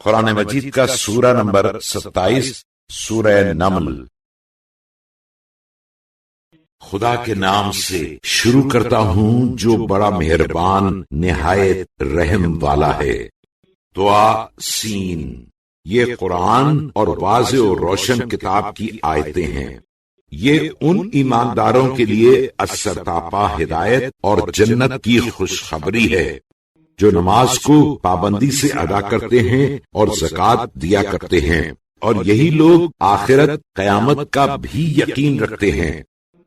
قرآن مجید کا سورہ نمبر 27 سورہ نمل۔ خدا کے نام سے شروع کرتا ہوں جو بڑا مہربان نہایت رحم والا ہے۔ دعا سین، یہ قرآن اور واضح و روشن کتاب کی آیتیں ہیں۔ یہ ان ایمانداروں کے لیے السرتاپا ہدایت اور جنت کی خوشخبری ہے جو نماز کو پابندی سے ادا کرتے ہیں اور زکوٰۃ دیا کرتے ہیں، اور یہی لوگ آخرت قیامت کا بھی یقین رکھتے ہیں۔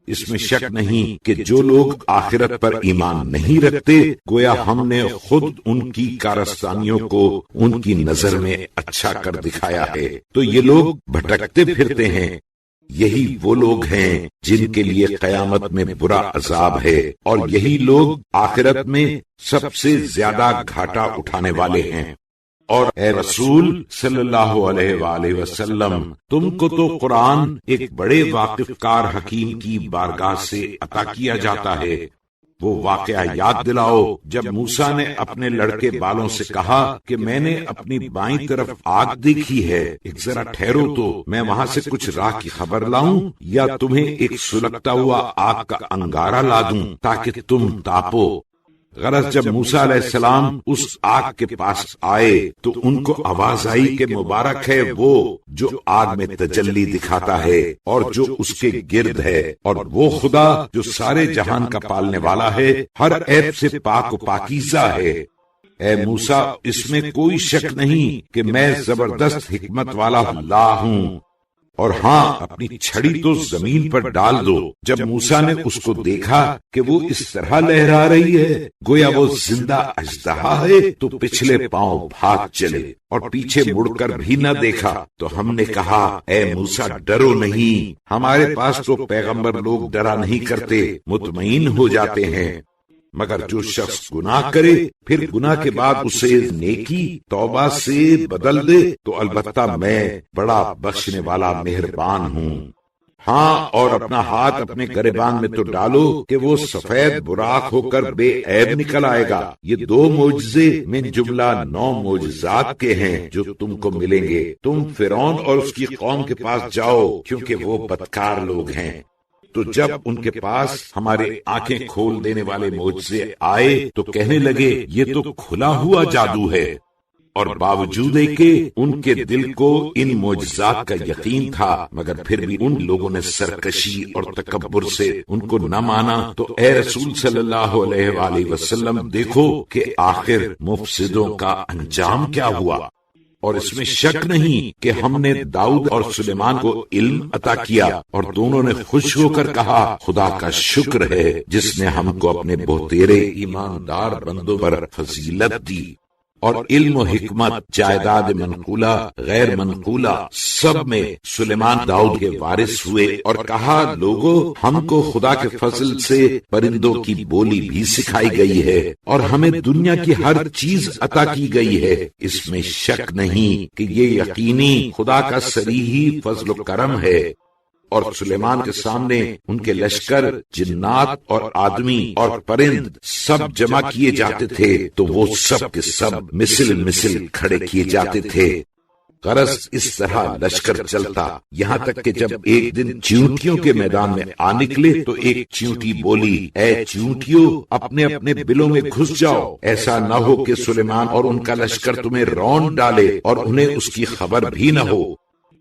اس میں شک نہیں کہ جو لوگ آخرت پر ایمان نہیں رکھتے، گویا ہم نے خود ان کی کارستانیوں کو ان کی نظر میں اچھا کر دکھایا ہے، تو یہ لوگ بھٹکتے پھرتے ہیں۔ یہی وہ لوگ ہیں جن کے لیے قیامت میں برا عذاب ہے، اور یہی لوگ آخرت میں سب سے زیادہ گھاٹا اٹھانے والے ہیں۔ اور اے رسول صلی اللہ علیہ وآلہ وسلم، تم کو تو قرآن ایک بڑے واقف کار حکیم کی بارگاہ سے عطا کیا جاتا ہے۔ وہ واقعہ یاد دلاؤ جب موسیٰ نے اپنے لڑکے بالوں سے کہا کہ میں نے اپنی بائیں طرف آگ دیکھی ہے، ایک ذرا ٹھہرو تو میں وہاں سے کچھ راہ کی خبر لاؤں، یا تمہیں ایک سلگتا ہوا آگ کا انگارہ لا دوں تاکہ تم تاپو۔ غرض جب موسیٰ علیہ السلام اس آگ کے پاس آئے تو ان کو آواز آئی کہ مبارک ہے وہ جو آگ میں تجلی دکھاتا ہے اور جو اس کے گرد ہے، اور وہ خدا جو سارے جہان کا پالنے والا ہے، ہر عیب سے پاک و پاکیزہ ہے۔ اے موسیٰ، اس میں کوئی شک نہیں کہ میں زبردست حکمت والا اللہ ہوں، اور ہاں اپنی چھڑی تو زمین پر ڈال دو۔ جب موسیٰ نے اس کو دیکھا کہ وہ اس طرح لہرا رہی ہے گویا وہ زندہ اژدہا ہے، تو پچھلے پاؤں بھاگ چلے اور پیچھے مڑ کر بھی نہ دیکھا۔ تو ہم نے کہا اے موسیٰ ڈرو نہیں، ہمارے پاس تو پیغمبر لوگ ڈرا نہیں کرتے، مطمئن ہو جاتے ہیں۔ مگر جو شخص گناہ کرے پھر گناہ کے بعد اسے نیکی توبہ سے بدل دے تو البتہ میں بڑا بخشنے والا مہربان ہوں۔ ہاں، اور اپنا ہاتھ اپنے گریبان میں تو ڈالو کہ وہ سفید براق ہو کر بے عیب نکل آئے گا۔ یہ 2 معجزے من جملہ 9 معجزات کے ہیں جو تم کو ملیں گے۔ تم فرعون اور اس کی قوم کے پاس جاؤ کیونکہ وہ بدکار لوگ ہیں۔ تو جب ان کے پاس ہمارے آنکھیں کھول دینے والے معجزے آئے تو کہنے لگے یہ تو کھلا ہوا جادو ہے، اور باوجود کہ ان کے دل کو ان معجزات کا یقین تھا مگر پھر بھی ان لوگوں نے سرکشی اور تکبر سے ان کو نہ مانا۔ تو اے رسول صلی اللہ علیہ وآلہ وسلم، دیکھو کہ آخر مفسدوں کا انجام کیا ہوا۔ اور اس میں شک نہیں کہ ہم نے داؤد اور سلیمان کو علم عطا کیا، اور دونوں نے خوش ہو کر کہا خدا کا شکر ہے جس نے ہم کو اپنے بہتیرے ایماندار بندوں پر فضیلت دی۔ اور علم و حکمت، جائیداد منقولہ غیر منقولہ، سب میں سلیمان داؤد کے وارث ہوئے، اور کہا لوگو ہم کو خدا کے فضل سے پرندوں کی بولی بھی سکھائی گئی ہے، اور ہمیں دنیا کی ہر چیز عطا کی گئی ہے۔ اس میں شک نہیں کہ یہ یقینی خدا کا صریحی فضل و کرم ہے۔ اور سلیمان کے سامنے ان کے لشکر، جنات اور آدمی اور پرند سب جمع کیے جاتے تھے تو وہ سب کے سب مثل کھڑے کیے جاتے تھے۔ غرض اس طرح لشکر چلتا یہاں تک کہ جب ایک دن چیونٹیوں کے میدان میں آ نکلے تو ایک چیونٹی بولی اے چیونٹیوں اپنے اپنے بلوں میں گھس جاؤ، ایسا نہ ہو کہ سلیمان اور ان کا لشکر تمہیں رون ڈالے اور انہیں اس کی خبر بھی نہ ہو۔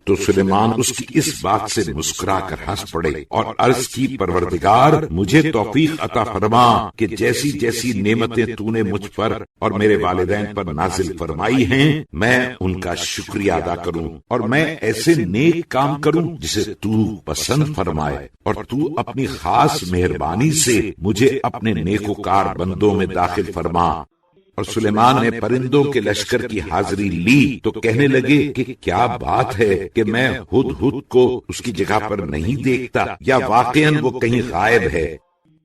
تو سلیمان اس کی اس بات سے مسکرا کر ہنس پڑے اور عرض کی پروردگار مجھے توفیق عطا فرما کہ جیسی جیسی نعمتیں تو نے مجھ پر اور میرے والدین پر نازل فرمائی ہیں میں ان کا شکریہ ادا کروں، اور میں ایسے نیک کام کروں جسے تو پسند فرمائے، اور تو اپنی خاص مہربانی سے مجھے اپنے نیکوکار بندوں میں داخل فرما۔ اور سلیمان نے پرندوں کے لشکر کی حاضری لی تو کہنے لگے کہ کیا بات ہے کہ میں ہدہد کو اس کی جگہ پر نہیں دیکھتا، یا واقعاً وہ کہیں غائب ہے۔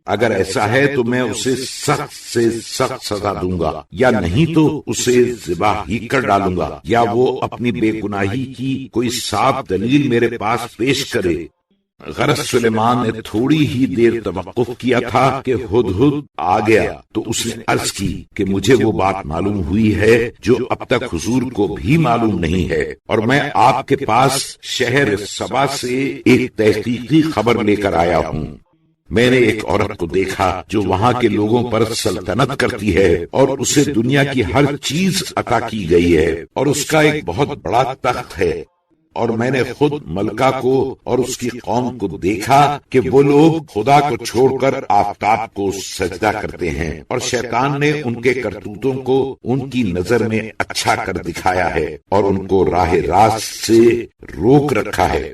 اگر ایسا ہے تو میں اسے سخت سے سخت سزا دوں گا، یا نہیں تو اسے ذبح ہی کر ڈالوں گا، یا وہ اپنی بے گناہی کی کوئی صاف دلیل میرے پاس پیش کرے۔ غرض سلیمان نے تھوڑی ہی دیر توقف کیا تھا کہ ہدہد آ گیا تو اس نے عرض کی کہ مجھے وہ بات معلوم ہوئی ہے جو اب تک حضور کو بھی معلوم نہیں ہے، اور میں آپ کے پاس شہر سبا سے ایک تحقیقی خبر لے کر آیا ہوں۔ میں نے ایک عورت کو دیکھا جو وہاں کے لوگوں پر سلطنت کرتی ہے اور اسے دنیا کی ہر چیز عطا کی گئی ہے، اور اس کا ایک بہت بڑا تخت ہے، اور میں نے خود ملکہ کو اور اس کی قوم کو دیکھا کہ وہ لوگ خدا کو چھوڑ کر آفتاب کو سجدہ کرتے ہیں، اور شیطان نے ان کے کرتوتوں کو ان کی نظر میں اچھا کر دکھایا ہے اور ان کو راہ راست سے روک رکھا ہے۔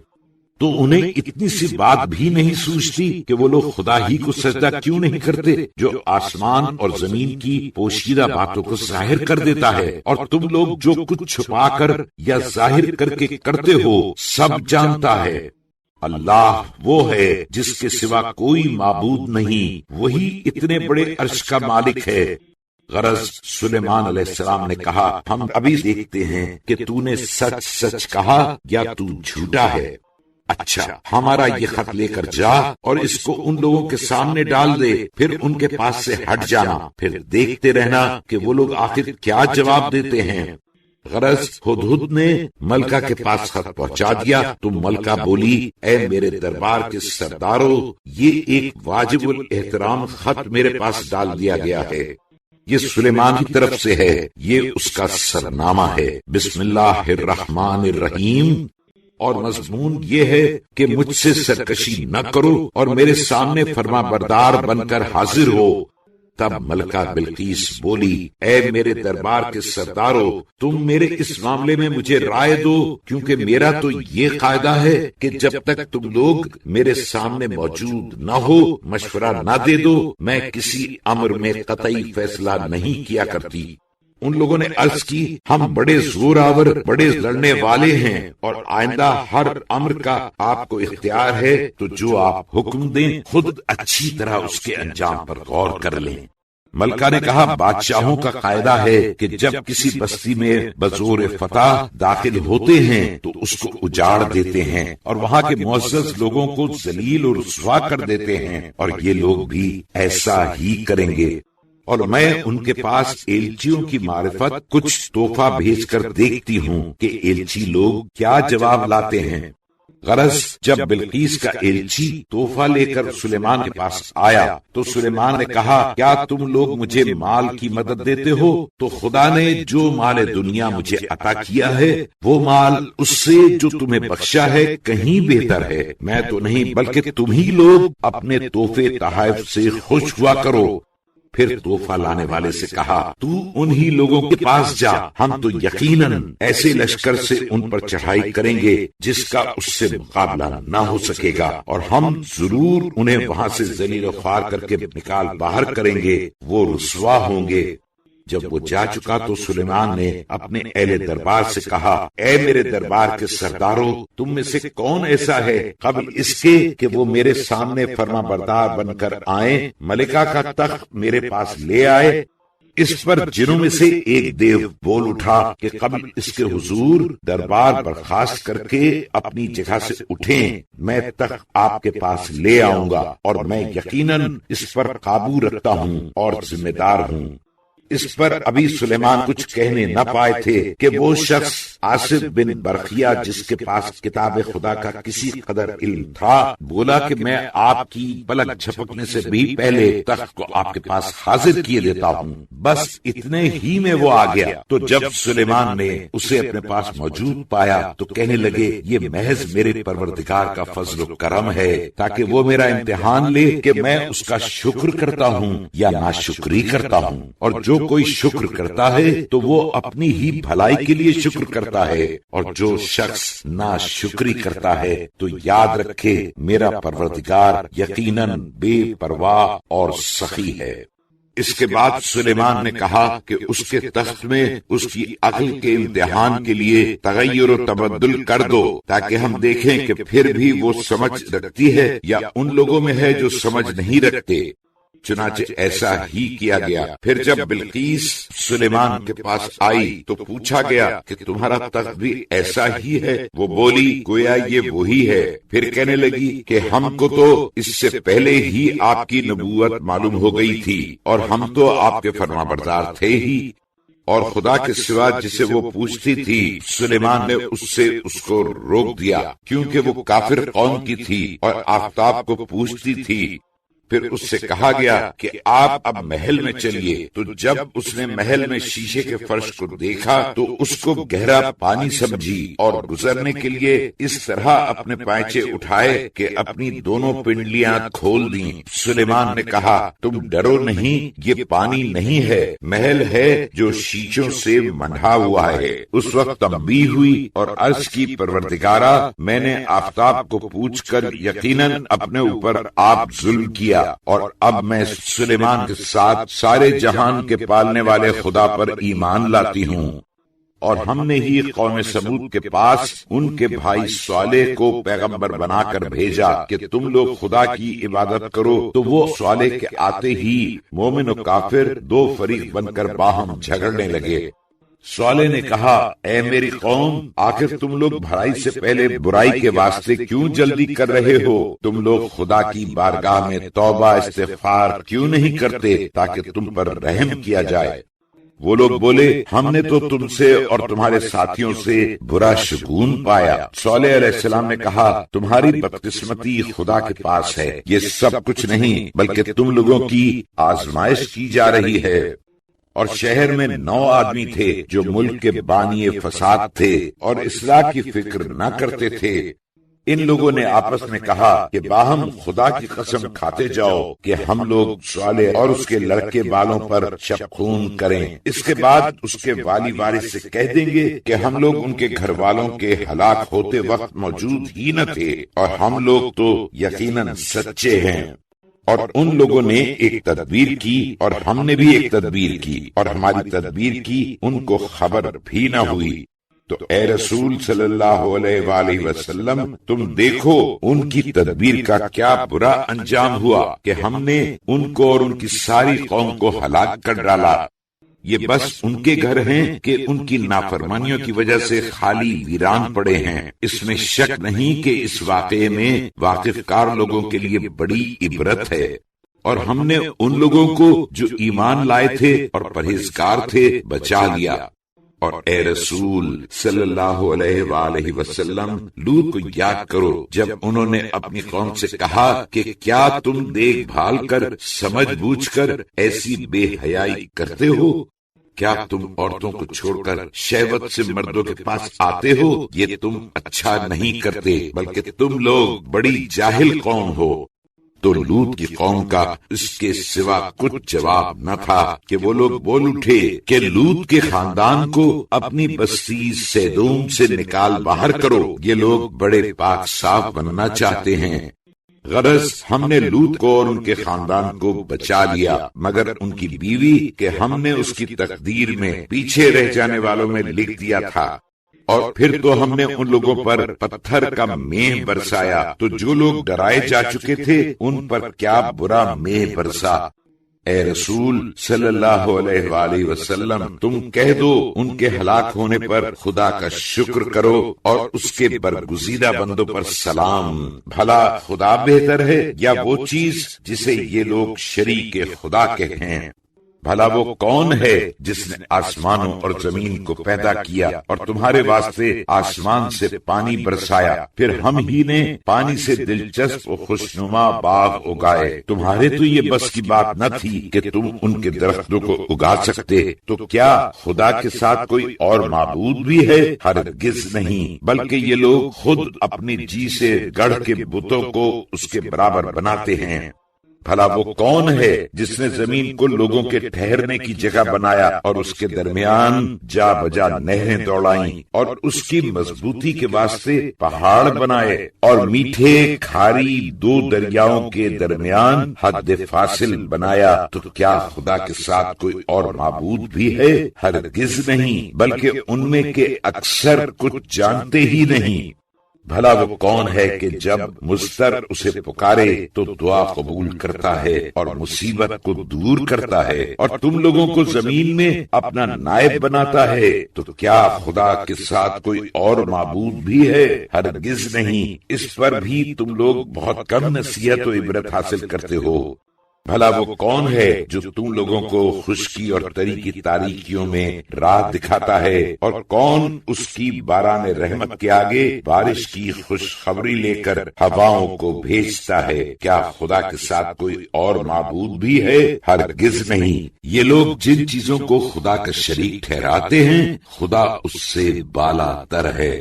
تو انہیں اتنی سی بات بھی نہیں سوچتی کہ وہ لوگ خدا ہی کو سجدہ کیوں نہیں کرتے جو آسمان اور زمین کی پوشیدہ باتوں کو ظاہر کر دیتا ہے، اور تم لوگ جو کچھ چھپا کر یا ظاہر کر کے کرتے ہو سب جانتا ہے۔ اللہ وہ ہے جس کے سوا کوئی معبود نہیں، وہی اتنے بڑے عرش کا مالک ہے۔ غرض سلیمان علیہ السلام نے کہا، ہم ابھی دیکھتے ہیں کہ تو نے سچ سچ کہا یا تو جھوٹا ہے۔ اچھا، ہمارا یہ خط لے کر جا اور اس کو ان لوگوں کے سامنے ڈال دے، پھر ان کے پاس سے ہٹ جانا، پھر دیکھتے رہنا کہ وہ لوگ آخر کیا جواب دیتے ہیں۔ غرض ہدہد نے ملکہ کے پاس خط پہنچا دیا تو ملکہ بولی، اے میرے دربار کے سردارو، یہ ایک واجب الاحترام خط میرے پاس ڈال دیا گیا ہے، یہ سلیمان کی طرف سے ہے، یہ اس کا سرنامہ ہے، بسم اللہ الرحمن الرحیم، اور مضمون یہ ہے کہ مجھ سے سرکشی نہ کرو اور میرے سامنے فرما بردار بن کر حاضر ہو۔ تب ملکہ بلقیس بولی، اے میرے دربار کے سردارو، تم میرے اس معاملے میں مجھے رائے دو، کیونکہ میرا تو یہ قاعدہ ہے کہ جب تک تم لوگ میرے سامنے موجود نہ ہو مشورہ نہ دے دو، میں کسی امر میں قطعی فیصلہ نہیں کیا کرتی۔ ان لوگوں نے عرض کی، ہم بڑے زور آور، بڑے لڑنے والے ہیں، اور آئندہ ہر امر کا آپ کو اختیار ہے، تو جو آپ حکم دیں خود اچھی طرح اس کے انجام پر غور کر لیں۔ ملکہ نے کہا، بادشاہوں کا قاعدہ ہے کہ جب کسی بستی میں بزور فتح داخل ہوتے ہیں تو اس کو اجاڑ دیتے ہیں اور وہاں کے معزز لوگوں کو ذلیل اور رسوا کر دیتے ہیں، اور یہ لوگ بھی ایسا ہی کریں گے۔ اور میں ان کے پاس ایلچیوں کی معرفت کچھ تحفہ بھیج کر دیکھتی ہوں کہ ایلچی لوگ کیا جواب لاتے ہیں۔ غرض جب بلقیس کا ایلچی تحفہ لے کر سلیمان کے پاس آیا تو سلیمان نے کہا، کیا تم لوگ مجھے مال کی مدد دیتے ہو؟ تو خدا نے جو مال دنیا مجھے عطا کیا ہے وہ مال اس سے جو تمہیں بخشا ہے کہیں بہتر ہے۔ میں تو نہیں بلکہ تم ہی لوگ اپنے تحفے تحائف سے خوش ہوا کرو۔ پھر تحفہ لانے والے سے کہا، تو انہی لوگوں کے پاس جا، ہم تو یقیناً ایسے لشکر سے ان پر چڑھائی کریں گے جس کا اس سے مقابلہ نہ ہو سکے گا، اور ہم ضرور انہیں وہاں سے ذلیل و خوار کر کے نکال باہر کریں گے، وہ رسوا ہوں گے۔ جب وہ جا چکا تو سلیمان نے اپنے اہل دربار سے کہا، اے میرے دربار کے سرداروں، تم میں سے کون ایسا ہے قبل اس کے کہ وہ میرے سامنے فرما بردار بن کر آئیں، ملکہ کا تخت میرے پاس لے آئے؟ اس پر جنوں میں سے ایک دیو بول اٹھا کہ قبل اس کے حضور دربار برخاست کر کے اپنی جگہ سے اٹھیں، میں تخت آپ کے پاس لے آؤں گا، اور میں یقیناً اس پر قابو رکھتا ہوں اور ذمہ دار ہوں۔ اس پر ابھی سلیمان کچھ کہنے نہ پائے تھے کہ وہ شخص آصف بن برقیہ جس کے پاس کتاب خدا کا کسی قدر علم تھا بولا کہ میں آپ کی پلک جھپکنے سے بھی پہلے تخت کو آپ کے پاس حاضر کیے دیتا ہوں۔ بس اتنے ہی میں وہ آ گیا۔ تو جب سلیمان نے اسے اپنے پاس موجود پایا تو کہنے لگے، یہ محض میرے پروردگار کا فضل و کرم ہے تاکہ وہ میرا امتحان لے کہ میں اس کا شکر کرتا ہوں یا ناشکری کرتا ہوں، اور جو کوئی شکر کرتا ہے تو وہ اپنی ہی بھلائی کے لیے شکر کرتا ہے، اور جو شخص ناشکری کرتا ہے تو یاد رکھے میرا پروردگار یقیناً بے پرواہ اور سخی ہے۔ اس کے بعد سلیمان نے کہا کہ اس کے تخت میں اس کی عقل کے امتحان کے لیے تغیر و تبدل کر دو تاکہ ہم دیکھیں کہ پھر بھی وہ سمجھ رکھتی ہے یا ان لوگوں میں ہے جو سمجھ نہیں رکھتے۔ چنانچہ ایسا ہی کیا گیا۔ پھر جب بلقیس سلیمان کے پاس آئی تو پوچھا گیا کہ تمہارا تخت بھی ایسا ہی ہے؟ وہ بولی گویا یہ وہی ہے۔ پھر کہنے لگی کہ ہم کو تو اس سے پہلے ہی آپ کی نبوت معلوم ہو گئی تھی، اور ہم تو آپ کے فرما بردار تھے ہی، اور خدا کے سوا جسے وہ پوچھتی تھی سلیمان نے اس کو روک دیا، کیونکہ وہ کافر قوم کی تھی اور آفتاب کو پوچھتی تھی۔ پھر اس سے کہا گیا کہ آپ اب محل میں چلیے۔ تو جب اس نے محل میں شیشے کے فرش کو دیکھا تو اس کو گہرا پانی سمجھی، اور گزرنے کے لیے اس طرح اپنے پائچے اٹھائے کہ اپنی دونوں پنڈلیاں کھول دیں۔ سلیمان نے کہا تم ڈرو نہیں، یہ پانی نہیں ہے، محل ہے جو شیشوں سے منڈھا ہوا ہے۔ اس وقت تنبیہ ہوئی اور عرض کی پروردگارا، میں نے آفتاب کو پوچھ کر یقیناً اپنے اوپر آپ ظلم کیا، اور اب میں سلیمان کے ساتھ سارے جہان کے پالنے والے خدا پر ایمان لاتی ہوں۔ اور ہم نے ہی قوم سمود کے پاس ان کے بھائی صالح کو پیغمبر بنا کر بھیجا کہ تم لوگ خدا کی عبادت کرو، تو وہ صالح کے آتے ہی مومن و کافر دو فریق بن کر باہم جھگڑنے لگے۔ صالح نے کہا اے میری قوم، آخر تم لوگ بھلائی سے پہلے برائی کے واسطے کیوں جلدی کر رہے ہو؟ تم لوگ خدا کی بارگاہ میں توبہ استغفار کیوں نہیں کرتے تاکہ تم پر رحم کیا جائے؟ وہ لوگ بولے ہم نے تو تم سے اور تمہارے ساتھیوں سے برا شگون پایا۔ صالح علیہ السلام نے کہا تمہاری بدقسمتی خدا کے پاس ہے، یہ سب کچھ نہیں بلکہ تم لوگوں کی آزمائش کی جا رہی ہے۔ اور شہر میں 9 آدمی تھے جو ملک کے بانی فساد تھے اور اصلاح کی فکر نہ کرتے تھے۔ ان لوگوں نے آپس میں کہا کہ باہم خدا کی قسم کھاتے جاؤ کہ ہم لوگ صالح اور اس کے لڑکے والوں پر شب خون کریں، اس کے بعد اس کے والی وارث سے کہہ دیں گے کہ ہم لوگ ان کے گھر والوں کے ہلاک ہوتے وقت موجود ہی نہ تھے، اور ہم لوگ تو یقیناً سچے ہیں۔ اور ان لوگوں نے ایک تدبیر کی اور ہم نے بھی ایک تدبیر کی، اور ہماری تدبیر کی ان کو خبر بھی نہ ہوئی۔ تو اے رسول صلی اللہ علیہ وآلہ وسلم، تم دیکھو ان کی تدبیر کا کیا برا انجام ہوا کہ ہم نے ان کو اور ان کی ساری قوم کو ہلاک کر ڈالا۔ یہ بس ان کے گھر ہیں کہ ان کی نافرمانیوں کی وجہ سے خالی ویران پڑے ہیں۔ اس میں شک نہیں کہ اس واقعے میں واقف کار لوگوں کے لیے بڑی عبرت ہے۔ اور ہم نے ان لوگوں کو جو ایمان لائے تھے اور پرہیزگار تھے بچا لیا۔ اور اے رسول صلی اللہ علیہ وآلہ وسلم، لوط کو یاد کرو جب انہوں نے اپنی قوم سے کہا کہ کیا تم دیکھ بھال کر سمجھ بوجھ کر ایسی بے حیائی کرتے ہو؟ کیا تم عورتوں کو چھوڑ کر شہوت سے مردوں کے پاس آتے ہو؟ یہ تم اچھا نہیں کرتے بلکہ تم لوگ بڑی جاہل قوم ہو۔ تو لوط کی قوم کا اس کے سوا کچھ جواب نہ تھا کہ وہ لوگ بول اٹھے کہ لوط کے خاندان کو اپنی بستی سیدوم سے نکال باہر کرو، یہ لوگ بڑے پاک صاف بننا چاہتے ہیں۔ غرض ہم نے لوط کو اور ان کے خاندان کو بچا لیا، مگر ان کی بیوی کہ ہم نے اس کی تقدیر میں پیچھے رہ جانے والوں میں لکھ دیا تھا۔ اور پھر تو ہم نے ان لوگوں پر پتھر کا مہ برسایا، تو جو لوگ ڈرائے جا چکے تھے ان پر کیا برا مہ برسا۔ اے رسول صلی اللہ علیہ وآلہ وسلم، تم کہہ دو ان کے ہلاک ہونے پر خدا کا شکر کرو اور اس کے برگزیدہ بندوں پر سلام۔ بھلا خدا بہتر ہے یا وہ چیز جسے یہ لوگ شریک خدا کہتے ہیں؟ بھلا وہ کون ہے جس نے آسمانوں اور زمین کو پیدا کیا اور تمہارے واسطے آسمان سے پانی برسایا، پھر ہم ہی نے پانی سے دلچسپ و خوشنما باغ اگائے؟ تمہارے تو یہ بس کی بات نہ تھی کہ تم ان کے درختوں کو اگا سکتے، تو کیا خدا کے ساتھ کوئی اور معبود بھی ہے؟ ہرگز نہیں، بلکہ یہ لوگ خود اپنی جی سے گڑھ کے بتوں کو اس کے برابر بناتے ہیں۔ بھلا وہ کون ہے جس نے زمین کو لوگوں کے ٹھہرنے کی جگہ بنایا اور اس کے درمیان جا بجا نہریں دوڑائیں، اور اس کی مضبوطی کے واسطے پہاڑ بنائے، اور میٹھے کھاری 2 دریاؤں کے درمیان حد فاصل بنایا؟ تو کیا خدا کے ساتھ کوئی اور معبود بھی ہے؟ ہرگز نہیں، بلکہ ان میں کے اکثر کچھ جانتے ہی نہیں۔ بھلا وہ کون ہے کہ جب مضطر اسے پکارے تو دعا قبول کرتا ہے اور مصیبت کو دور کرتا ہے، اور تم لوگوں کو زمین میں اپنا نائب بناتا ہے، تو کیا خدا کے ساتھ کوئی اور معبود بھی ہے؟ ہرگز نہیں۔ اس پر بھی تم لوگ بہت کم نصیحت و عبرت حاصل کرتے ہو۔ بھلا وہ کون ہے جو تم لوگوں کو خشکی اور تری کی تاریکیوں میں راہ دکھاتا ہے، اور کون اس کی باران رحمت کے آگے بارش کی خوشخبری لے کر ہواؤں کو بھیجتا ہے؟ کیا خدا کے ساتھ کوئی اور معبود بھی ہے؟ ہرگز نہیں۔ یہ لوگ جن چیزوں کو خدا کا شریک ٹھہراتے ہیں، خدا اس سے بالا تر ہے۔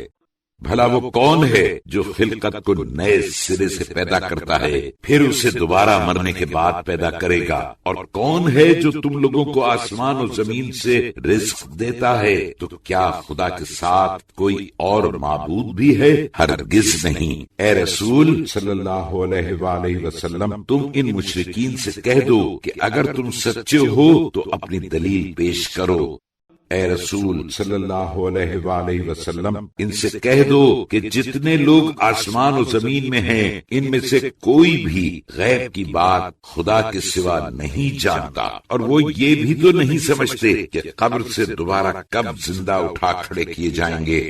بھلا وہ کون ہے جو خلقت کو نئے سرے سے پیدا کرتا ہے، پھر اسے دوبارہ مرنے کے بعد پیدا کرے گا؟ اور کون ہے جو تم لوگوں کو آسمان و زمین سے رزق دیتا ہے؟ تو کیا خدا کے ساتھ کوئی اور معبود بھی ہے؟ ہرگز نہیں۔ اے رسول صلی اللہ علیہ وآلہ وسلم، تم ان مشرکین سے کہہ دو کہ اگر تم سچے ہو تو اپنی دلیل پیش کرو۔ اے رسول صلی اللہ علیہ وآلہ وسلم، ان سے کہہ دو کہ جتنے لوگ آسمان و زمین میں ہیں، ان میں سے کوئی بھی غیب کی بات خدا کے سوا نہیں جانتا، اور وہ یہ بھی تو نہیں سمجھتے کہ قبر سے دوبارہ کب زندہ اٹھا کھڑے کیے جائیں گے،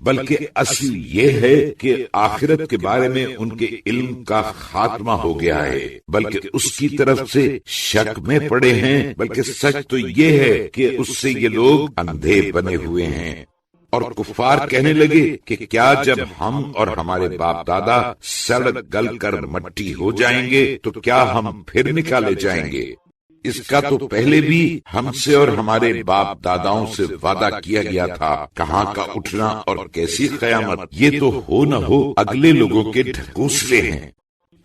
بلکہ اصل یہ ہے کہ آخرت کے بارے میں ان کے علم کا خاتمہ ہو گیا ہے، بلکہ اس کی طرف سے شک میں پڑے ہیں۔ بلکہ سچ تو یہ ہے کہ اس سے یہ لوگ اندھے بنے ہوئے ہیں۔ اور کفار کہنے لگے کہ کیا جب ہم اور ہمارے باپ دادا سڑ گل کر مٹی ہو جائیں گے تو کیا ہم پھر نکالے جائیں گے؟ اس کا تو پہلے بھی ہم سے اور ہمارے باپ داداؤں سے وعدہ کیا گیا تھا، کہاں کا اٹھنا اور کیسی قیامت، یہ تو ہو نہ ہو اگلے لوگوں کے ڈھکوسلے ہیں۔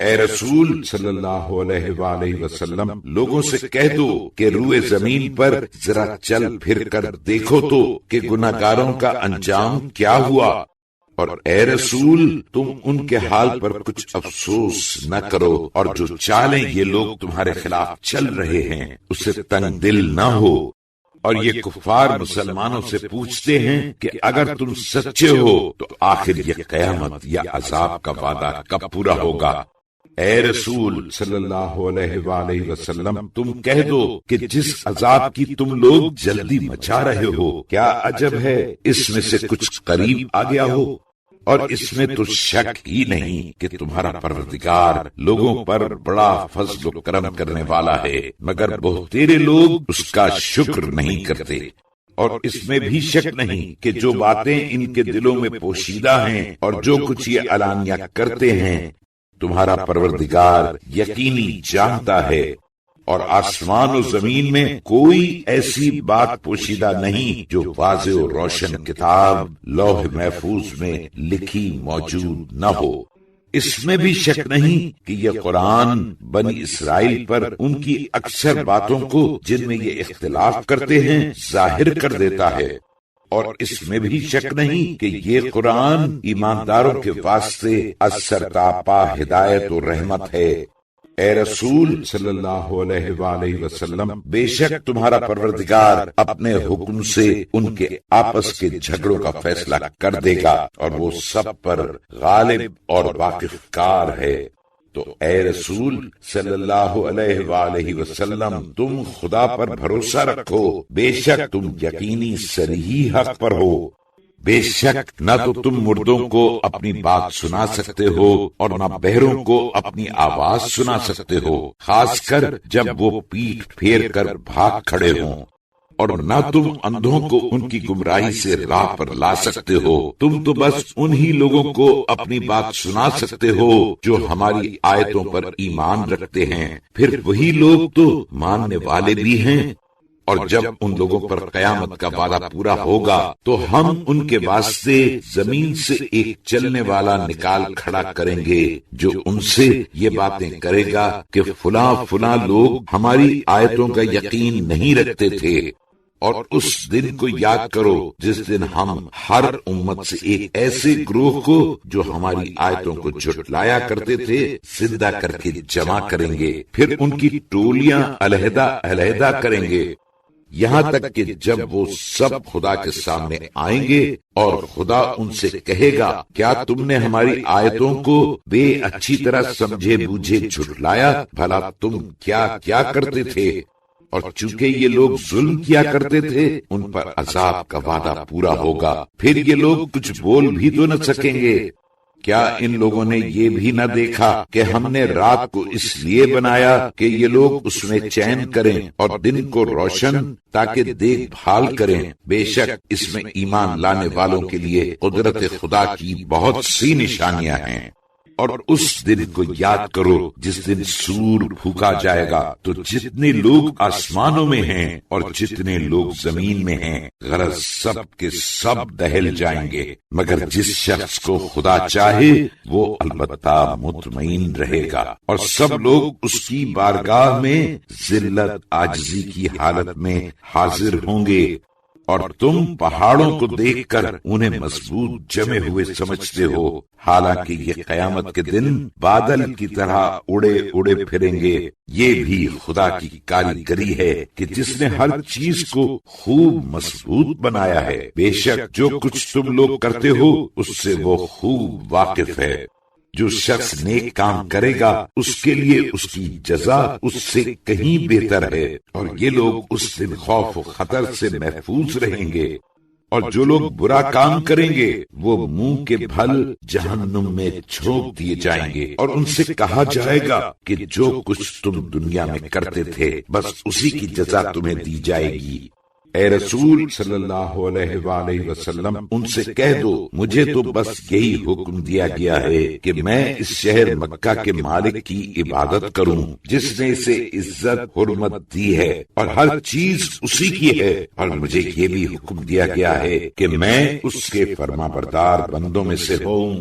اے رسول صلی اللہ علیہ وآلہ وسلم، لوگوں سے کہہ دو کہ روئے زمین پر ذرا چل پھر کر دیکھو تو کہ گناہگاروں کا انجام کیا ہوا، اور اے رسول تم ان کے حال پر کچھ افسوس نہ کرو، اور جو چالیں یہ لوگ تمہارے خلاف چل رہے ہیں اسے تنگ دل نہ ہو۔ اور یہ کفار مسلمانوں سے پوچھتے ہیں کہ اگر تم سچے ہو تو آخر یہ قیامت یا عذاب کا وعدہ کب پورا ہوگا؟ اے رسول صلی اللہ علیہ وآلہ وسلم، تم کہہ دو کہ جس عذاب کی تم لوگ جلدی مچا رہے ہو، کیا عجب ہے اس میں سے کچھ قریب آ گیا ہو؟ اور اس میں تو شک ہی نہیں کہ تمہارا پروردگار لوگوں پر بڑا فضل و کرم کرنے والا ہے، مگر بہت تیرے لوگ اس کا شکر نہیں کرتے۔ اور اس میں بھی شک نہیں کہ جو باتیں ان کے دلوں میں پوشیدہ ہیں اور جو کچھ یہ علانیہ کرتے ہیں، تمہارا پروردگار یقینی جانتا ہے، اور آسمان و زمین میں کوئی ایسی بات پوشیدہ نہیں جو واضح و روشن کتاب لوح محفوظ میں لکھی موجود نہ ہو۔ اس میں بھی شک نہیں کہ یہ قرآن بنی اسرائیل پر ان کی اکثر باتوں کو جن میں یہ اختلاف کرتے ہیں ظاہر کر دیتا ہے، اور اس میں بھی شک نہیں کہ یہ قرآن ایمانداروں کے واسطے ازسرتاپا ہدایت و رحمت ہے۔ اے رسول صلی اللہ علیہ وآلہ وسلم، بے شک تمہارا پروردگار اپنے حکم سے ان کے آپس کے جھگڑوں کا فیصلہ کر دے گا، اور وہ سب پر غالب اور واقف کار ہے۔ تو اے رسول صلی اللہ علیہ وآلہ وسلم، تم خدا پر بھروسہ رکھو، بے شک تم یقینی صریح حق پر ہو۔ بے شک نہ تو تم مردوں کو اپنی بات سنا سکتے ہو اور نہ بہروں کو اپنی آواز سنا سکتے ہو، خاص کر جب وہ پیٹھ پھیر کر بھاگ کھڑے ہوں، اور نہ تم اندھوں کو ان کی گمراہی سے راہ پر لا سکتے ہو۔ تم تو بس انہی لوگوں کو اپنی بات سنا سکتے ہو جو ہماری آیتوں پر ایمان رکھتے ہیں، پھر وہی لوگ تو ماننے والے بھی ہیں۔ اور جب ان لوگوں پر قیامت کا وعدہ پورا ہوگا تو ہم ان کے واسطے زمین سے ایک چلنے والا نکال کھڑا کریں گے جو ان سے یہ باتیں کرے گا کہ فلاں فلاں لوگ ہماری آیتوں کا یقین نہیں رکھتے تھے۔ اور اس دن کو یاد کرو جس دن ہم ہر امت سے ایک ایسے گروہ کو جو ہماری آیتوں کو جھٹلایا کرتے تھے زندہ کر کے جمع کریں گے، پھر ان کی ٹولیاں علیحدہ علیحدہ کریں گے۔ یہاں تک کہ جب وہ سب خدا کے سامنے آئیں گے اور خدا ان سے کہے گا کیا تم نے ہماری آیتوں کو بے اچھی طرح سمجھے بوجھے جھٹلایا؟ بھلا تم کیا کیا کرتے تھے؟ اور چونکہ یہ لوگ ظلم کیا کرتے تھے ان پر عذاب کا وعدہ پورا ہوگا، پھر یہ لوگ کچھ بول بھی تو نہ سکیں گے۔ کیا ان لوگوں نے یہ بھی نہ دیکھا کہ ہم نے رات کو اس لیے بنایا کہ یہ لوگ اس میں چین کریں اور دن کو روشن تاکہ دیکھ بھال کریں؟ بے شک اس میں ایمان لانے والوں کے لیے قدرت خدا کی بہت سی نشانیاں ہیں۔ اور اس دن کو یاد کرو جس دن سور پھونکا جائے گا تو جتنے لوگ آسمانوں میں ہیں اور جتنے لوگ زمین میں ہیں غرض سب کے سب دہل جائیں گے، مگر جس شخص کو خدا چاہے وہ البتہ مطمئن رہے گا، اور سب لوگ اس کی بارگاہ میں ذلت عاجزی کی حالت میں حاضر ہوں گے۔ اور تم پہاڑوں کو دیکھ کر انہیں مضبوط جمے ہوئے سمجھتے ہو، حالانکہ یہ قیامت کے دن بادل کی طرح اڑے اڑے پھریں گے۔ یہ بھی خدا کی کاریگری ہے کہ جس نے ہر چیز کو خوب مضبوط بنایا ہے، بے شک جو کچھ تم لوگ کرتے ہو اس سے وہ خوب واقف ہے۔ جو شخص نیک کام کرے گا اس کے لیے اس کی جزا اس سے کہیں بہتر ہے، اور یہ لوگ اس دن خوف و خطر سے محفوظ رہیں گے۔ اور جو لوگ برا کام کریں گے وہ منہ کے بھل جہنم میں جھونک دیے جائیں گے، اور ان سے کہا جائے گا کہ جو کچھ تم دنیا میں کرتے تھے بس اسی کی جزا تمہیں دی جائے گی۔ اے رسول صلی اللہ علیہ وآلہ وسلم ان سے کہہ دو مجھے تو بس یہی حکم دیا گیا ہے کہ میں اس شہر مکہ کے مالک کی عبادت کروں جس نے اسے عزت حرمت دی ہے اور ہر چیز اسی کی ہے، اور مجھے یہ بھی حکم دیا گیا ہے کہ میں اس کے فرما بردار بندوں میں سے ہوں،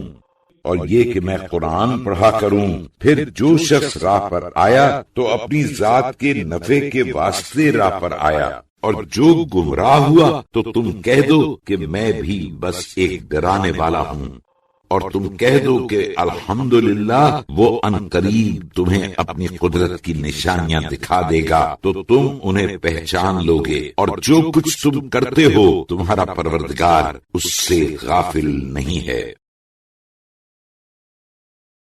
اور یہ کہ میں قرآن پڑھا کروں۔ پھر جو شخص راہ پر آیا تو اپنی ذات کے نفع کے واسطے راہ پر آیا، اور جو گمراہ ہوا تو تم کہہ دو کہ میں بھی بس ایک ڈرانے والا ہوں، اور تم کہہ دو کہ الحمدللہ وہ عنقریب تمہیں اپنی قدرت کی نشانیاں دکھا دے گا تو تم انہیں پہچان لو گے، اور جو کچھ تم کرتے ہو تمہارا پروردگار اس سے غافل نہیں ہے۔